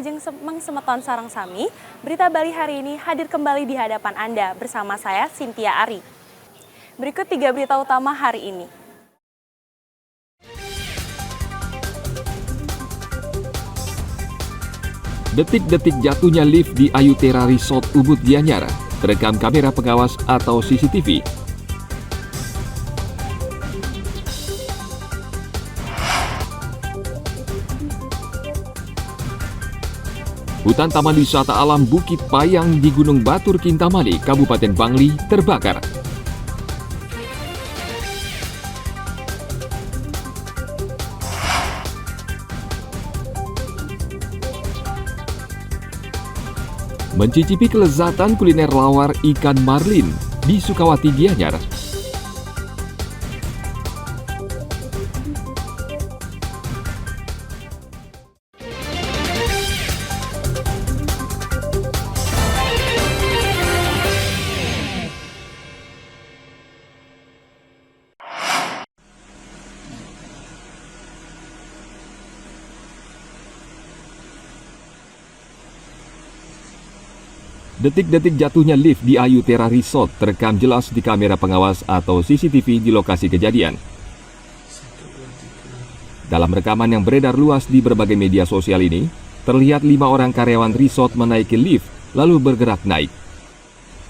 Ajeng Mengsemeton Sarang Sami, Berita Bali hari ini hadir kembali di hadapan Anda bersama saya, Cynthia Ari. Berikut 3 berita utama hari ini. Detik-detik jatuhnya lift di Ayutera Resort Ubud Gianyar terekam kamera pengawas atau CCTV. Hutan Taman Wisata Alam Bukit Payang di Gunung Batur Kintamani, Kabupaten Bangli terbakar. Mencicipi kelezatan kuliner lawar ikan marlin di Sukawati Gianyar. Detik-detik jatuhnya lift di Ayutera Resort terekam jelas di kamera pengawas atau CCTV di lokasi kejadian. Dalam rekaman yang beredar luas di berbagai media sosial ini, terlihat 5 orang karyawan resort menaiki lift lalu bergerak naik.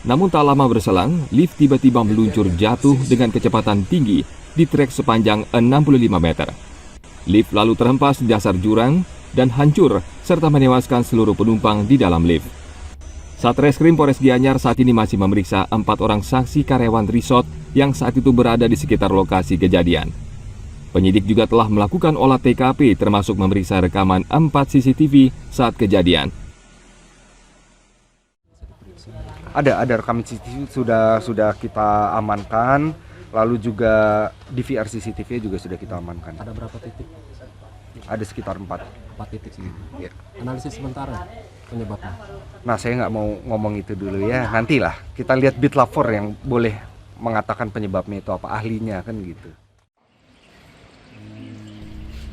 Namun tak lama berselang, lift tiba-tiba meluncur jatuh dengan kecepatan tinggi di trek sepanjang 65 meter. Lift lalu terhempas di dasar jurang dan hancur serta menewaskan seluruh penumpang di dalam lift. Satreskrim Polres Gianyar saat ini masih memeriksa 4 orang saksi karyawan resort yang saat itu berada di sekitar lokasi kejadian. Penyidik juga telah melakukan olah TKP termasuk memeriksa rekaman 4 CCTV saat kejadian. Ada rekaman CCTV sudah kita amankan, lalu juga DVR CCTV juga sudah kita amankan. Ada berapa titik? Ada sekitar 4 titik sih. Ya. Analisis sementara penyebabnya. Nah, saya nggak mau ngomong itu dulu ya. Nantilah kita lihat Bitlab 4 yang boleh mengatakan penyebabnya itu apa, ahlinya kan gitu.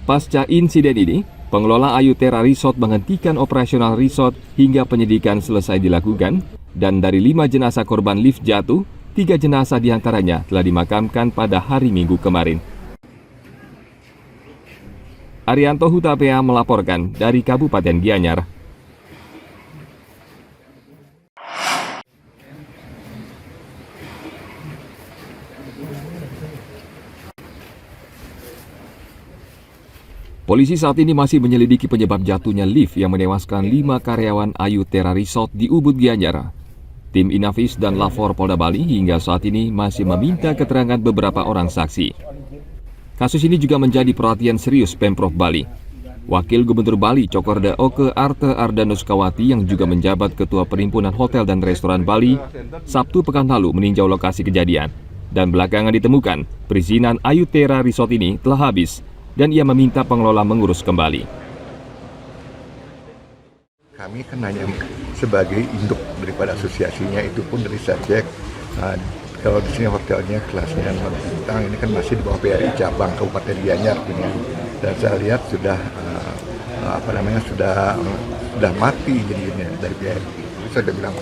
Pasca insiden ini, pengelola Ayutera Resort menghentikan operasional resort hingga penyidikan selesai dilakukan, dan dari 5 jenazah korban lift jatuh, 3 jenazah diantaranya telah dimakamkan pada hari Minggu kemarin. Arianto Hutapea melaporkan dari Kabupaten Gianyar. Polisi saat ini masih menyelidiki penyebab jatuhnya lift yang menewaskan 5 karyawan Ayutera Resort di Ubud Gianyar. Tim Inavis dan Lafor Polda Bali hingga saat ini masih meminta keterangan beberapa orang saksi. Kasus ini juga menjadi perhatian serius Pemprov Bali. Wakil Gubernur Bali Cokorda Oke Arte Ardano Sukawati yang juga menjabat Ketua Perhimpunan Hotel dan Restoran Bali, Sabtu pekan lalu meninjau lokasi kejadian. Dan belakangan ditemukan, perizinan Ayutera Resort ini telah habis dan ia meminta pengelola mengurus kembali. Kami kan hanya sebagai induk daripada asosiasinya, itu pun dari Satjek. Kalau di sini hotelnya kelasnya 6 bintang, ini kan masih di bawah PRI cabang Kabupaten Gianyar punya. Dan saya lihat sudah sudah mati jadinya dari PRI. Jadi saya udah bilang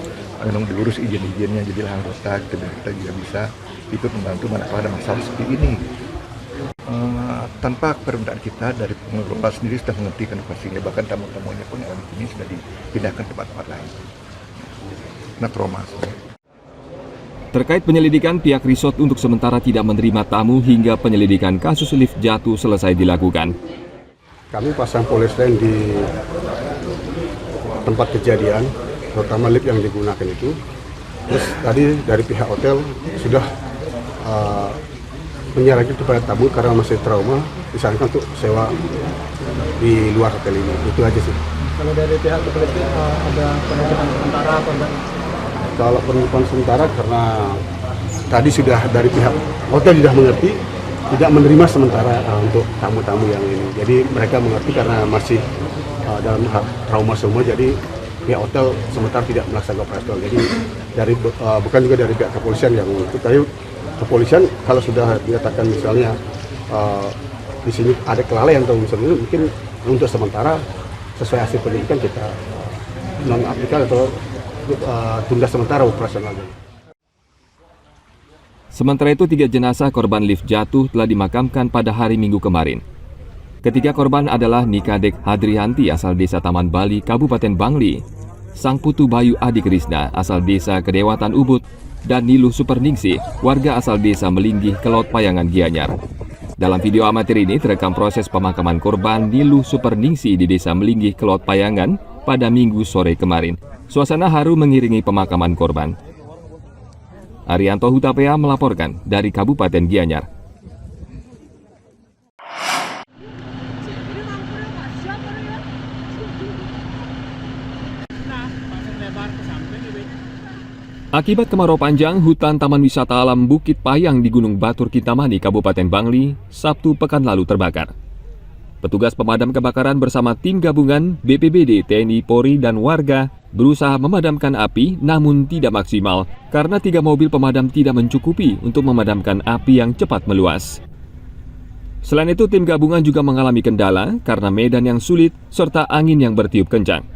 memang diurus izin-izinnya, jadi anggota kita juga bisa ikut membantu manakala ada masalah seperti ini. Tanpa permintaan kita dari pengelola sendiri sudah menghentikan operasinya, bahkan tamu-tamunya pun yang di sini sudah dipindahkan ke tempat-tempat lain. Nah, trauma. Terkait penyelidikan, pihak resort untuk sementara tidak menerima tamu hingga penyelidikan kasus lift jatuh selesai dilakukan. Kami pasang polislen di tempat kejadian, terutama lift yang digunakan itu. Terus tadi dari pihak hotel sudah menyarankan kepada tamu karena masih trauma, disarankan untuk sewa di luar hotel ini. Itu aja sih. Kalau dari pihak kepolisian ada penutupan sementara apa enggak? Kalau penutupan sementara karena tadi sudah dari pihak hotel sudah mengerti tidak menerima sementara untuk tamu-tamu yang ini. Jadi mereka mengerti karena masih dalam trauma semua. Jadi pihak hotel sementara tidak melaksanakan operasional. Jadi dari bukan juga dari pihak kepolisian yang itu. Tapi kepolisian kalau sudah dinyatakan misalnya di sini ada kelalaian atau misalnya mungkin untuk sementara sesuai hasil penyelidikan kita nonaktifkan atau tunda sementara operasionalnya. Sementara itu 3 jenazah korban lift jatuh telah dimakamkan pada hari Minggu kemarin. Ketiga korban adalah Nikadek Hadrianti asal desa Taman Bali, Kabupaten Bangli, Sang Putu Bayu Adi Krisna asal desa Kedewatan Ubud, dan Niluh Superningsih, warga asal desa Melinggih, Kelot Payangan, Gianyar. Dalam video amatir ini terekam proses pemakaman korban Niluh Superningsih di desa Melinggih, Kelot Payangan pada Minggu sore kemarin. Suasana haru mengiringi pemakaman korban. Arianto Hutapea melaporkan dari Kabupaten Gianyar. Akibat kemarau panjang, hutan Taman Wisata Alam Bukit Payang di Gunung Batur Kintamani, Kabupaten Bangli, Sabtu pekan lalu terbakar. Petugas pemadam kebakaran bersama tim gabungan BPBD, TNI, Polri, dan warga berusaha memadamkan api namun tidak maksimal karena 3 mobil pemadam tidak mencukupi untuk memadamkan api yang cepat meluas. Selain itu, tim gabungan juga mengalami kendala karena medan yang sulit serta angin yang bertiup kencang.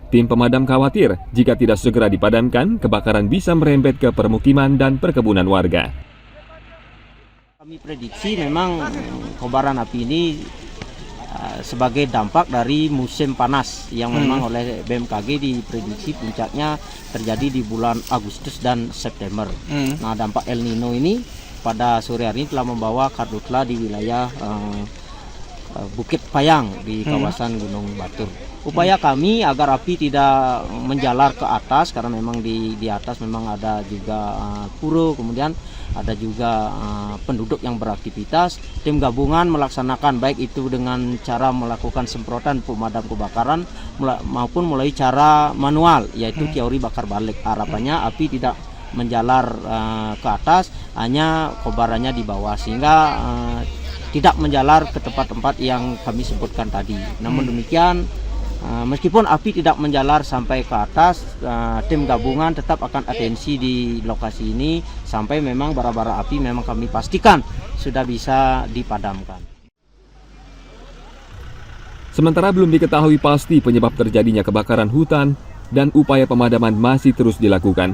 Tim pemadam khawatir jika tidak segera dipadamkan, kebakaran bisa merembet ke permukiman dan perkebunan warga. Kami prediksi memang kobaran api ini sebagai dampak dari musim panas yang memang oleh BMKG diprediksi puncaknya terjadi di bulan Agustus dan September. Nah, dampak El Nino ini pada sore hari ini telah membawa karhutla di wilayah Bukit Payang di kawasan Gunung Batur. Upaya kami agar api tidak menjalar ke atas karena memang di atas memang ada juga pura, kemudian ada juga penduduk yang beraktivitas. Tim gabungan melaksanakan baik itu dengan cara melakukan semprotan pemadam kebakaran maupun melalui cara manual, yaitu teori bakar balik. Harapannya api tidak menjalar ke atas, hanya kobarannya di bawah sehingga tidak menjalar ke tempat-tempat yang kami sebutkan tadi. Namun demikian, meskipun api tidak menjalar sampai ke atas, tim gabungan tetap akan atensi di lokasi ini sampai memang bara-bara api memang kami pastikan sudah bisa dipadamkan. Sementara belum diketahui pasti penyebab terjadinya kebakaran hutan dan upaya pemadaman masih terus dilakukan.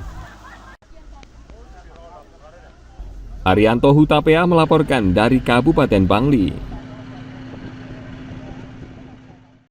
Arianto Hutapea melaporkan dari Kabupaten Bangli.